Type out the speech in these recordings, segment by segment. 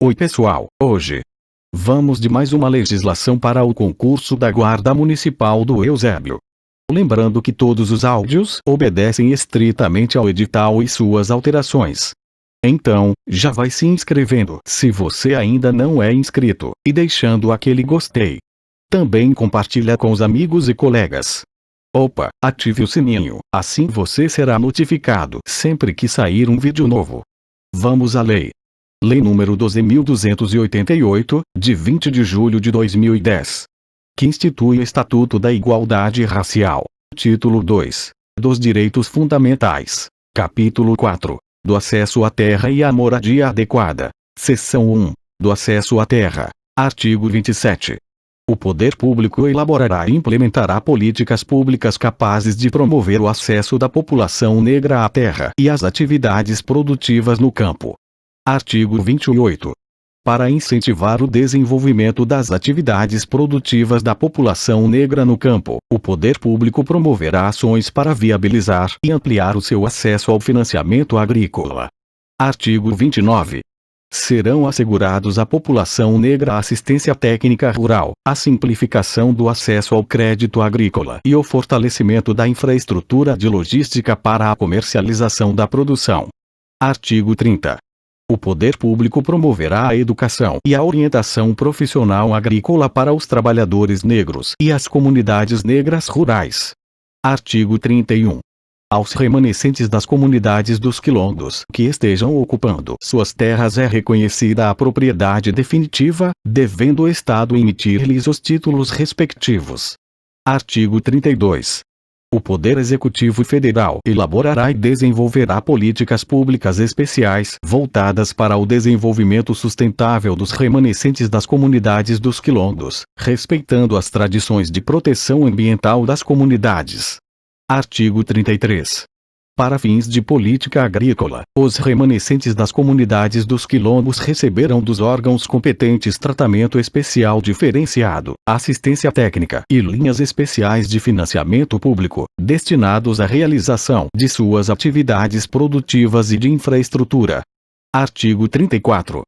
Oi pessoal, hoje vamos de mais uma legislação para o concurso da Guarda Municipal do Eusébio. Lembrando que todos os áudios obedecem estritamente ao edital e suas alterações. Então, já vai se inscrevendo se você ainda não é inscrito, e deixando aquele gostei. Também compartilha com os amigos e colegas. Opa, ative o sininho, assim você será notificado sempre que sair um vídeo novo. Vamos à lei. Lei número 12.288, de 20 de julho de 2010. Que institui o Estatuto da Igualdade Racial. Título 2. Dos Direitos Fundamentais. Capítulo 4. Do acesso à terra e à moradia adequada. Seção 1. Do acesso à terra. Artigo 27. O poder público elaborará e implementará políticas públicas capazes de promover o acesso da população negra à terra e às atividades produtivas no campo. Artigo 28. Para incentivar o desenvolvimento das atividades produtivas da população negra no campo, o poder público promoverá ações para viabilizar e ampliar o seu acesso ao financiamento agrícola. Artigo 29. Serão assegurados à população negra a assistência técnica rural, a simplificação do acesso ao crédito agrícola e o fortalecimento da infraestrutura de logística para a comercialização da produção. Artigo 30. O poder público promoverá a educação e a orientação profissional agrícola para os trabalhadores negros e as comunidades negras rurais. Artigo 31. Aos remanescentes das comunidades dos quilombos que estejam ocupando suas terras é reconhecida a propriedade definitiva, devendo o Estado emitir-lhes os títulos respectivos. Artigo 32. O Poder Executivo Federal elaborará e desenvolverá políticas públicas especiais voltadas para o desenvolvimento sustentável dos remanescentes das comunidades dos quilombos, respeitando as tradições de proteção ambiental das comunidades. Artigo 33. Para fins de política agrícola, os remanescentes das comunidades dos quilombos receberão dos órgãos competentes tratamento especial diferenciado, assistência técnica e linhas especiais de financiamento público, destinados à realização de suas atividades produtivas e de infraestrutura. Artigo 34.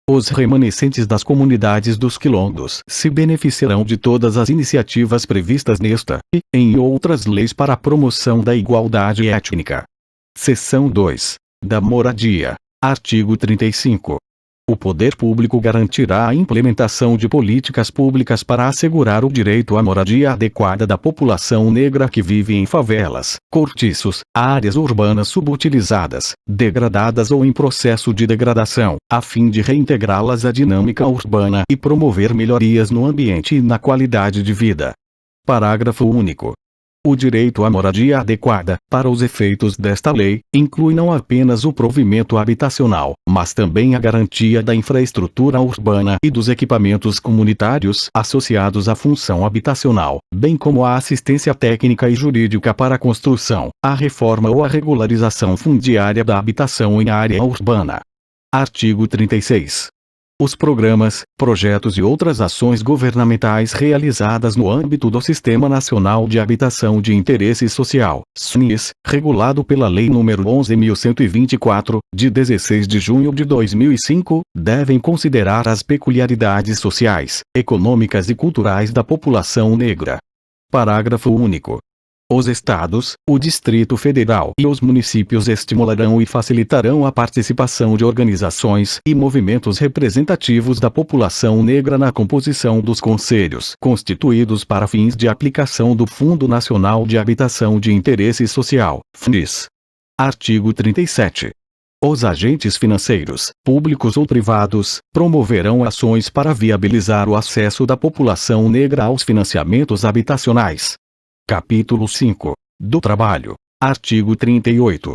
Os remanescentes das comunidades dos quilombos se beneficiarão de todas as iniciativas previstas nesta e em outras leis para a promoção da igualdade étnica. Seção 2. Da moradia. Artigo 35. O poder público garantirá a implementação de políticas públicas para assegurar o direito à moradia adequada da população negra que vive em favelas, cortiços, áreas urbanas subutilizadas, degradadas ou em processo de degradação, a fim de reintegrá-las à dinâmica urbana e promover melhorias no ambiente e na qualidade de vida. Parágrafo único. O direito à moradia adequada, para os efeitos desta lei, inclui não apenas o provimento habitacional, mas também a garantia da infraestrutura urbana e dos equipamentos comunitários associados à função habitacional, bem como a assistência técnica e jurídica para a construção, a reforma ou a regularização fundiária da habitação em área urbana. Artigo 36. Os programas, projetos e outras ações governamentais realizadas no âmbito do Sistema Nacional de Habitação de Interesse Social, SNIS, regulado pela Lei nº 11.124, de 16 de junho de 2005, devem considerar as peculiaridades sociais, econômicas e culturais da população negra. Parágrafo único. Os estados, o Distrito Federal e os municípios estimularão e facilitarão a participação de organizações e movimentos representativos da população negra na composição dos conselhos constituídos para fins de aplicação do Fundo Nacional de Habitação de Interesse Social, FNIS. Artigo 37. Os agentes financeiros, públicos ou privados, promoverão ações para viabilizar o acesso da população negra aos financiamentos habitacionais. Capítulo 5. Do Trabalho. Artigo 38.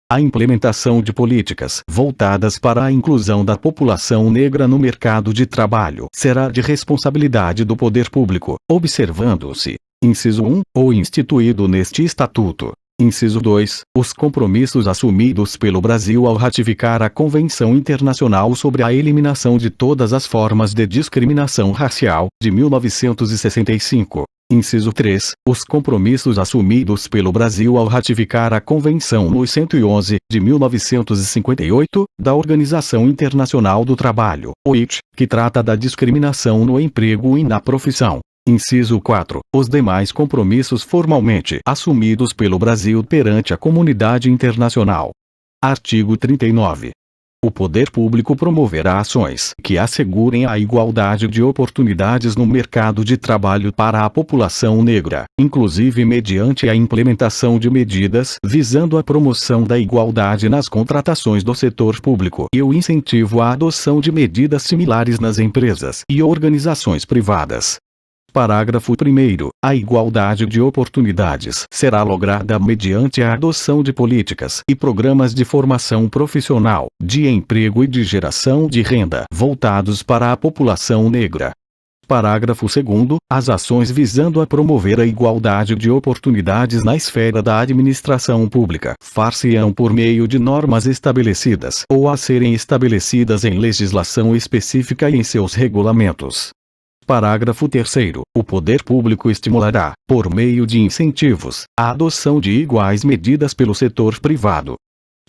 A implementação de políticas voltadas para a inclusão da população negra no mercado de trabalho será de responsabilidade do poder público, observando-se: inciso 1, o instituído neste Estatuto. Inciso 2, os compromissos assumidos pelo Brasil ao ratificar a Convenção Internacional sobre a Eliminação de Todas as Formas de Discriminação Racial, de 1965. Inciso 3. Os compromissos assumidos pelo Brasil ao ratificar a Convenção número 111, de 1958, da Organização Internacional do Trabalho, OIT, que trata da discriminação no emprego e na profissão. Inciso 4. Os demais compromissos formalmente assumidos pelo Brasil perante a comunidade internacional. Artigo 39. O poder público promoverá ações que assegurem a igualdade de oportunidades no mercado de trabalho para a população negra, inclusive mediante a implementação de medidas visando a promoção da igualdade nas contratações do setor público e o incentivo à adoção de medidas similares nas empresas e organizações privadas. Parágrafo 1º. A igualdade de oportunidades será lograda mediante a adoção de políticas e programas de formação profissional, de emprego e de geração de renda voltados para a população negra. Parágrafo 2º. As ações visando a promover a igualdade de oportunidades na esfera da administração pública far-se-ão por meio de normas estabelecidas ou a serem estabelecidas em legislação específica e em seus regulamentos. Parágrafo 3º. O poder público estimulará, por meio de incentivos, a adoção de iguais medidas pelo setor privado.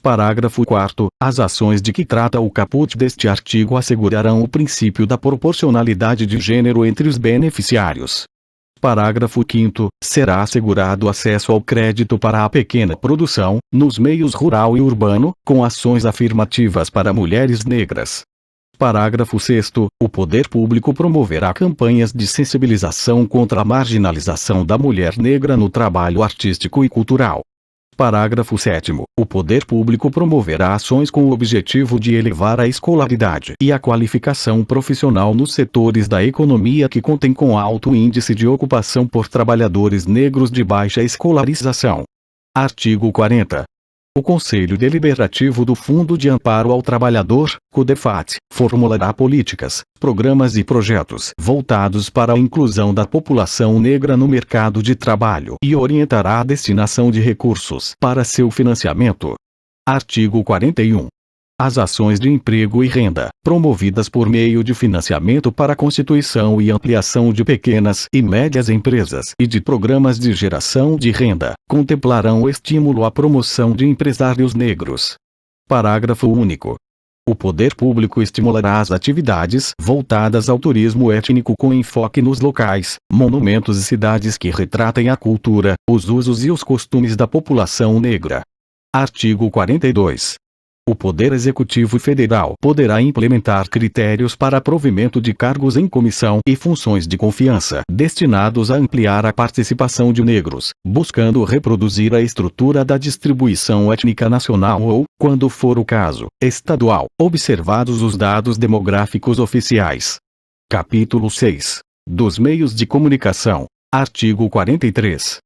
Parágrafo 4º. As ações de que trata o caput deste artigo assegurarão o princípio da proporcionalidade de gênero entre os beneficiários. Parágrafo 5º. Será assegurado acesso ao crédito para a pequena produção, nos meios rural e urbano, com ações afirmativas para mulheres negras. Parágrafo 6º. O poder público promoverá campanhas de sensibilização contra a marginalização da mulher negra no trabalho artístico e cultural. Parágrafo 7º. O poder público promoverá ações com o objetivo de elevar a escolaridade e a qualificação profissional nos setores da economia que contêm com alto índice de ocupação por trabalhadores negros de baixa escolarização. Artigo 40. O Conselho Deliberativo do Fundo de Amparo ao Trabalhador, CODEFAT, formulará políticas, programas e projetos voltados para a inclusão da população negra no mercado de trabalho e orientará a destinação de recursos para seu financiamento. Artigo 41. As ações de emprego e renda, promovidas por meio de financiamento para a constituição e ampliação de pequenas e médias empresas e de programas de geração de renda, contemplarão o estímulo à promoção de empresários negros. Parágrafo único. O poder público estimulará as atividades voltadas ao turismo étnico com enfoque nos locais, monumentos e cidades que retratem a cultura, os usos e os costumes da população negra. Artigo 42. O Poder Executivo Federal poderá implementar critérios para provimento de cargos em comissão e funções de confiança destinados a ampliar a participação de negros, buscando reproduzir a estrutura da distribuição étnica nacional ou, quando for o caso, estadual, observados os dados demográficos oficiais. Capítulo 6. Dos meios de comunicação. Artigo 43.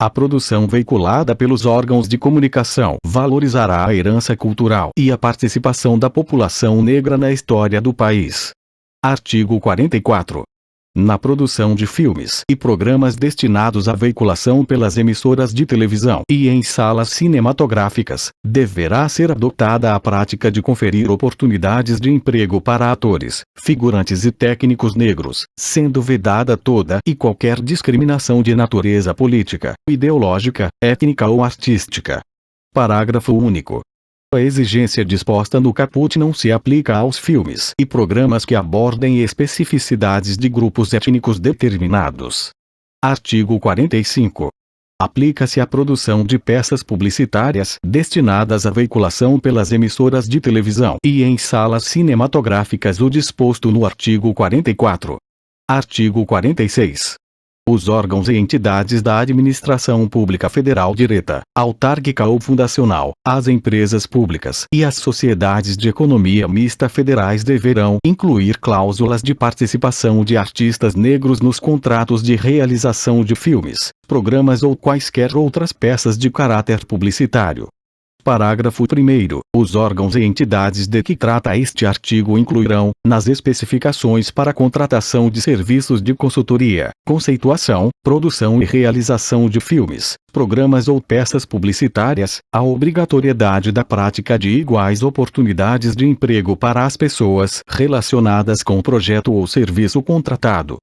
A produção veiculada pelos órgãos de comunicação valorizará a herança cultural e a participação da população negra na história do país. Artigo 44. Na produção de filmes e programas destinados à veiculação pelas emissoras de televisão e em salas cinematográficas, deverá ser adotada a prática de conferir oportunidades de emprego para atores, figurantes e técnicos negros, sendo vedada toda e qualquer discriminação de natureza política, ideológica, étnica ou artística. Parágrafo único. A exigência disposta no caput não se aplica aos filmes e programas que abordem especificidades de grupos étnicos determinados. Artigo 45. Aplica-se à produção de peças publicitárias destinadas à veiculação pelas emissoras de televisão e em salas cinematográficas o disposto no artigo 44. Artigo 46. Os órgãos e entidades da administração pública federal direta, autárquica ou fundacional, as empresas públicas e as sociedades de economia mista federais deverão incluir cláusulas de participação de artistas negros nos contratos de realização de filmes, programas ou quaisquer outras peças de caráter publicitário. Parágrafo 1º. Os órgãos e entidades de que trata este artigo incluirão, nas especificações para a contratação de serviços de consultoria, conceituação, produção e realização de filmes, programas ou peças publicitárias, a obrigatoriedade da prática de iguais oportunidades de emprego para as pessoas relacionadas com o projeto ou serviço contratado.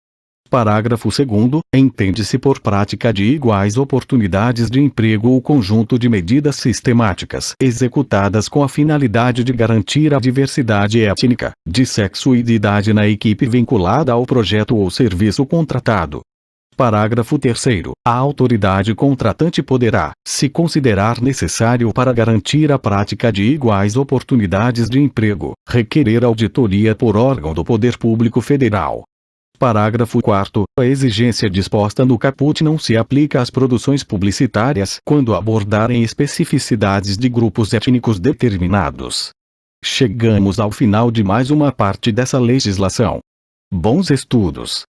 Parágrafo 2º. Entende-se por prática de iguais oportunidades de emprego o conjunto de medidas sistemáticas executadas com a finalidade de garantir a diversidade étnica, de sexo e de idade na equipe vinculada ao projeto ou serviço contratado. Parágrafo 3º. A autoridade contratante poderá, se considerar necessário para garantir a prática de iguais oportunidades de emprego, requerer auditoria por órgão do Poder Público Federal. Parágrafo 4º. A exigência disposta no caput não se aplica às produções publicitárias quando abordarem especificidades de grupos étnicos determinados. Chegamos ao final de mais uma parte dessa legislação. Bons estudos!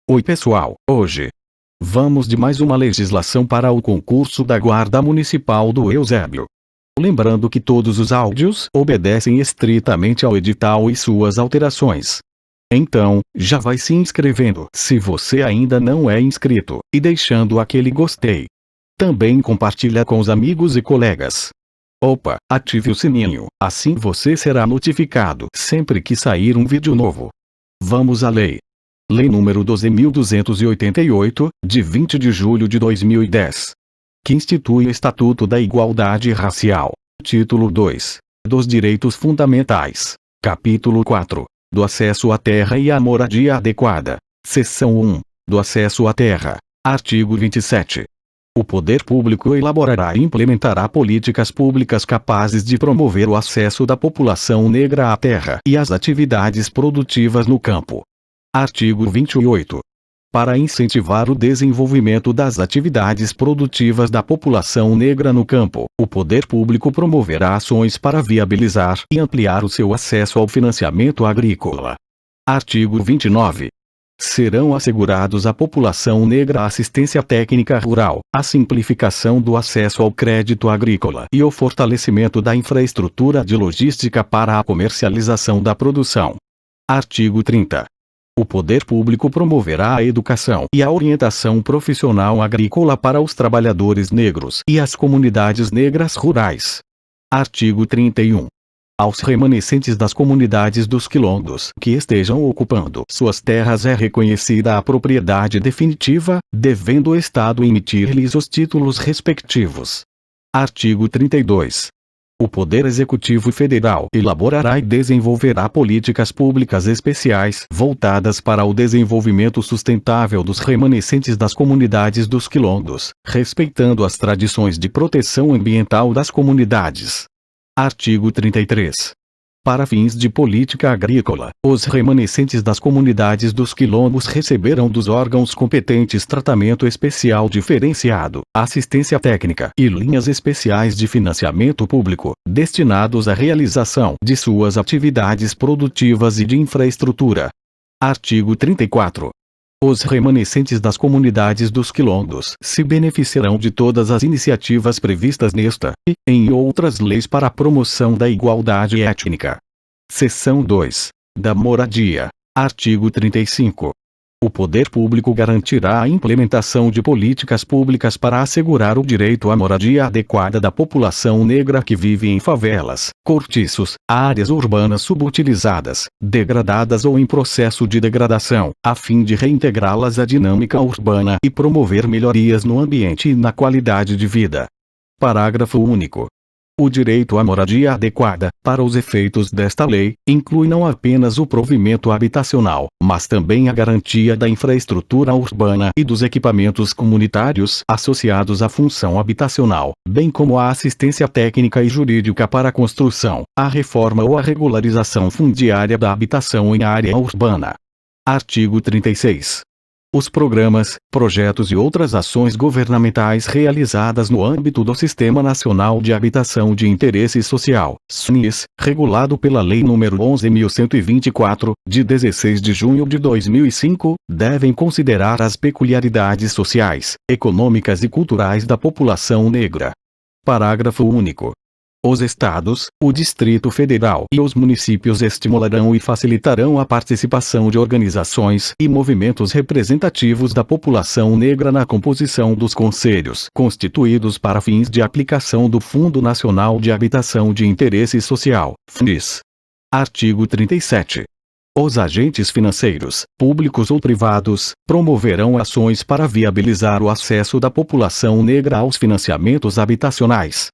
Oi pessoal, hoje vamos de mais uma legislação para o concurso da Guarda Municipal do Eusébio. Lembrando que todos os áudios obedecem estritamente ao edital e suas alterações. Então, já vai se inscrevendo se você ainda não é inscrito, e deixando aquele gostei. Também compartilha com os amigos e colegas. Opa, ative o sininho, assim você será notificado sempre que sair um vídeo novo. Vamos à lei. Lei número 12.288, de 20 de julho de 2010. Que institui o Estatuto da Igualdade Racial. Título 2. Dos Direitos Fundamentais. Capítulo 4. Do acesso à terra e à moradia adequada. Seção 1. Do acesso à terra. Artigo 27. O poder público elaborará e implementará políticas públicas capazes de promover o acesso da população negra à terra e às atividades produtivas no campo. Artigo 28. Para incentivar o desenvolvimento das atividades produtivas da população negra no campo, o poder público promoverá ações para viabilizar e ampliar o seu acesso ao financiamento agrícola. Artigo 29. Serão assegurados à população negra a assistência técnica rural, a simplificação do acesso ao crédito agrícola e o fortalecimento da infraestrutura de logística para a comercialização da produção. Artigo 30. O poder público promoverá a educação e a orientação profissional agrícola para os trabalhadores negros e as comunidades negras rurais. Artigo 31. Aos remanescentes das comunidades dos quilombos que estejam ocupando suas terras é reconhecida a propriedade definitiva, devendo o Estado emitir-lhes os títulos respectivos. Artigo 32. O Poder Executivo Federal elaborará e desenvolverá políticas públicas especiais voltadas para o desenvolvimento sustentável dos remanescentes das comunidades dos quilombos, respeitando as tradições de proteção ambiental das comunidades. Artigo 33. Para fins de política agrícola, os remanescentes das comunidades dos quilombos receberão dos órgãos competentes tratamento especial diferenciado, assistência técnica e linhas especiais de financiamento público, destinados à realização de suas atividades produtivas e de infraestrutura. Artigo 34. Os remanescentes das comunidades dos quilombos se beneficiarão de todas as iniciativas previstas nesta e em outras leis para a promoção da igualdade étnica. Seção 2. Da moradia. Artigo 35. O poder público garantirá a implementação de políticas públicas para assegurar o direito à moradia adequada da população negra que vive em favelas, cortiços, áreas urbanas subutilizadas, degradadas ou em processo de degradação, a fim de reintegrá-las à dinâmica urbana e promover melhorias no ambiente e na qualidade de vida. Parágrafo único. O direito à moradia adequada, para os efeitos desta lei, inclui não apenas o provimento habitacional, mas também a garantia da infraestrutura urbana e dos equipamentos comunitários associados à função habitacional, bem como a assistência técnica e jurídica para a construção, a reforma ou a regularização fundiária da habitação em área urbana. Artigo 36. Os programas, projetos e outras ações governamentais realizadas no âmbito do Sistema Nacional de Habitação de Interesse Social, SNIS, regulado pela Lei nº 11.124, de 16 de junho de 2005, devem considerar as peculiaridades sociais, econômicas e culturais da população negra. Parágrafo único. Os estados, o Distrito Federal e os municípios estimularão e facilitarão a participação de organizações e movimentos representativos da população negra na composição dos conselhos constituídos para fins de aplicação do Fundo Nacional de Habitação de Interesse Social, FNIS. Artigo 37. Os agentes financeiros, públicos ou privados, promoverão ações para viabilizar o acesso da população negra aos financiamentos habitacionais.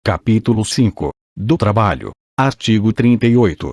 Capítulo 5. Do Trabalho. Artigo 38.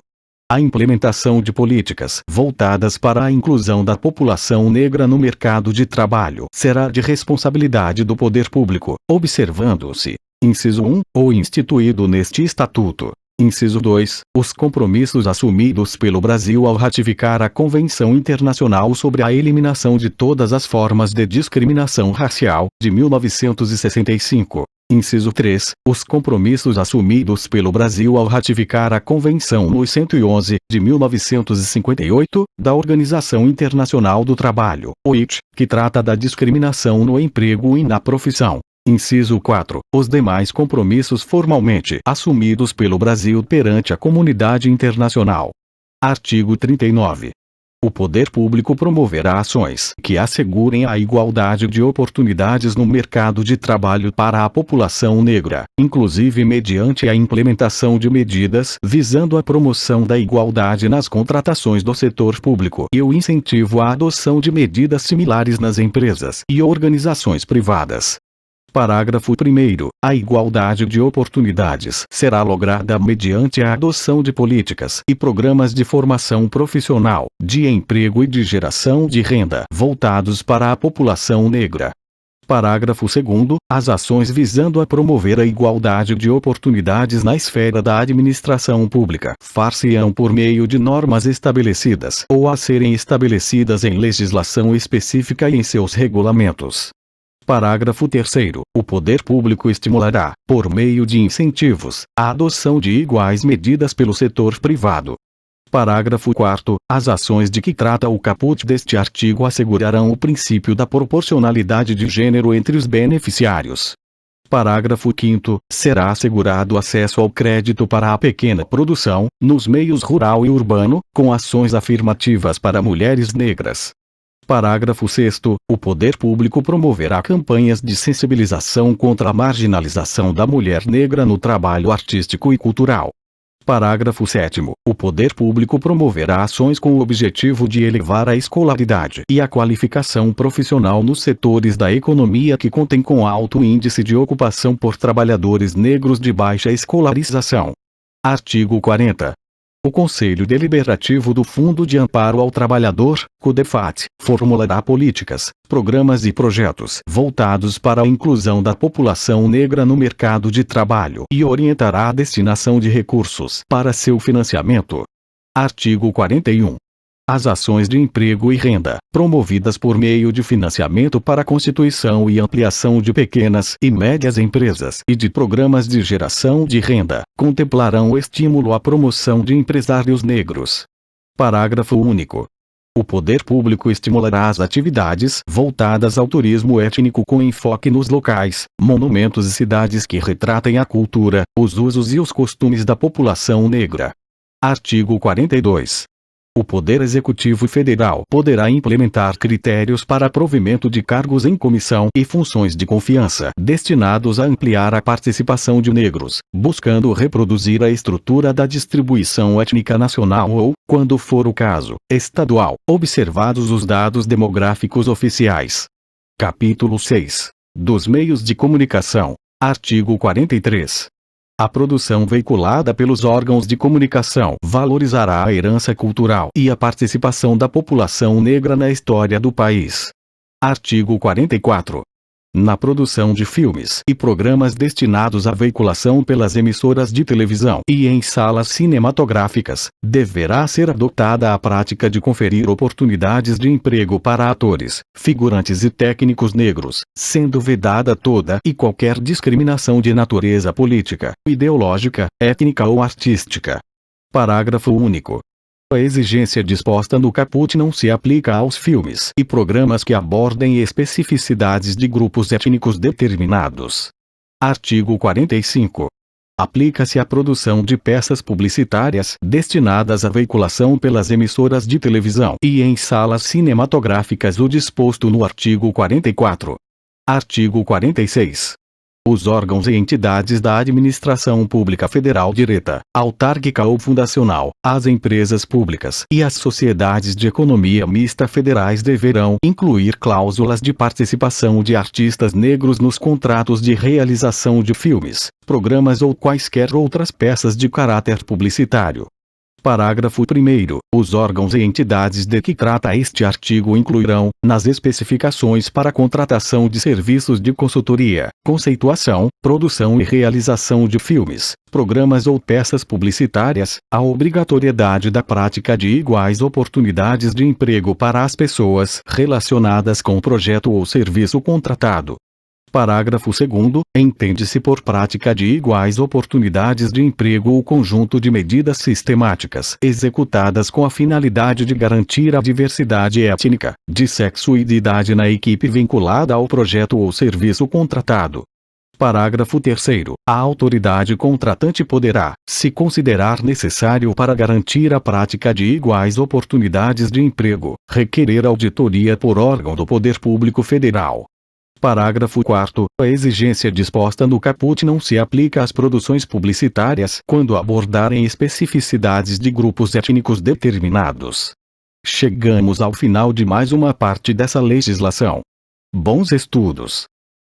A implementação de políticas voltadas para a inclusão da população negra no mercado de trabalho será de responsabilidade do poder público, observando-se: inciso 1, o instituído neste Estatuto. Inciso 2, os compromissos assumidos pelo Brasil ao ratificar a Convenção Internacional sobre a Eliminação de Todas as Formas de Discriminação Racial, de 1965. Inciso 3. Os compromissos assumidos pelo Brasil ao ratificar a Convenção número 111, de 1958, da Organização Internacional do Trabalho, OIT, que trata da discriminação no emprego e na profissão. Inciso 4. Os demais compromissos formalmente assumidos pelo Brasil perante a comunidade internacional. Artigo 39. O poder público promoverá ações que assegurem a igualdade de oportunidades no mercado de trabalho para a população negra, inclusive mediante a implementação de medidas visando a promoção da igualdade nas contratações do setor público e o incentivo à adoção de medidas similares nas empresas e organizações privadas. Parágrafo 1º. A igualdade de oportunidades será lograda mediante a adoção de políticas e programas de formação profissional, de emprego e de geração de renda voltados para a população negra. Parágrafo 2º. As ações visando a promover a igualdade de oportunidades na esfera da administração pública far-se-ão por meio de normas estabelecidas ou a serem estabelecidas em legislação específica e em seus regulamentos. Parágrafo 3º. O poder público estimulará, por meio de incentivos, a adoção de iguais medidas pelo setor privado. Parágrafo 4º. As ações de que trata o caput deste artigo assegurarão o princípio da proporcionalidade de gênero entre os beneficiários. Parágrafo 5º. Será assegurado acesso ao crédito para a pequena produção, nos meios rural e urbano, com ações afirmativas para mulheres negras. Parágrafo 6º. O poder público promoverá campanhas de sensibilização contra a marginalização da mulher negra no trabalho artístico e cultural. Parágrafo 7º. O poder público promoverá ações com o objetivo de elevar a escolaridade e a qualificação profissional nos setores da economia que contêm com alto índice de ocupação por trabalhadores negros de baixa escolarização. Artigo 40. O Conselho Deliberativo do Fundo de Amparo ao Trabalhador, CODEFAT, formulará políticas, programas e projetos voltados para a inclusão da população negra no mercado de trabalho e orientará a destinação de recursos para seu financiamento. Artigo 41. As ações de emprego e renda, promovidas por meio de financiamento para a constituição e ampliação de pequenas e médias empresas e de programas de geração de renda, contemplarão o estímulo à promoção de empresários negros. Parágrafo único. O poder público estimulará as atividades voltadas ao turismo étnico com enfoque nos locais, monumentos e cidades que retratem a cultura, os usos e os costumes da população negra. Artigo 42. O Poder Executivo Federal poderá implementar critérios para provimento de cargos em comissão e funções de confiança destinados a ampliar a participação de negros, buscando reproduzir a estrutura da distribuição étnica nacional ou, quando for o caso, estadual, observados os dados demográficos oficiais. Capítulo 6. Dos meios de comunicação. Artigo 43. A produção veiculada pelos órgãos de comunicação valorizará a herança cultural e a participação da população negra na história do país. Artigo 44. Na produção de filmes e programas destinados à veiculação pelas emissoras de televisão e em salas cinematográficas, deverá ser adotada a prática de conferir oportunidades de emprego para atores, figurantes e técnicos negros, sendo vedada toda e qualquer discriminação de natureza política, ideológica, étnica ou artística. Parágrafo único. A exigência disposta no caput não se aplica aos filmes e programas que abordem especificidades de grupos étnicos determinados. Artigo 45. Aplica-se à produção de peças publicitárias destinadas à veiculação pelas emissoras de televisão e em salas cinematográficas o disposto no artigo 44. Artigo 46. Os órgãos e entidades da administração pública federal direta, autárquica ou fundacional, as empresas públicas e as sociedades de economia mista federais deverão incluir cláusulas de participação de artistas negros nos contratos de realização de filmes, programas ou quaisquer outras peças de caráter publicitário. Parágrafo 1º. Os órgãos e entidades de que trata este artigo incluirão, nas especificações para contratação de serviços de consultoria, conceituação, produção e realização de filmes, programas ou peças publicitárias, a obrigatoriedade da prática de iguais oportunidades de emprego para as pessoas relacionadas com o projeto ou serviço contratado. Parágrafo 2º. Entende-se por prática de iguais oportunidades de emprego o conjunto de medidas sistemáticas executadas com a finalidade de garantir a diversidade étnica, de sexo e de idade na equipe vinculada ao projeto ou serviço contratado. Parágrafo 3º. A autoridade contratante poderá, se considerar necessário para garantir a prática de iguais oportunidades de emprego, requerer auditoria por órgão do Poder Público Federal. Parágrafo 4º. A exigência disposta no caput não se aplica às produções publicitárias quando abordarem especificidades de grupos étnicos determinados. Chegamos ao final de mais uma parte dessa legislação. Bons estudos!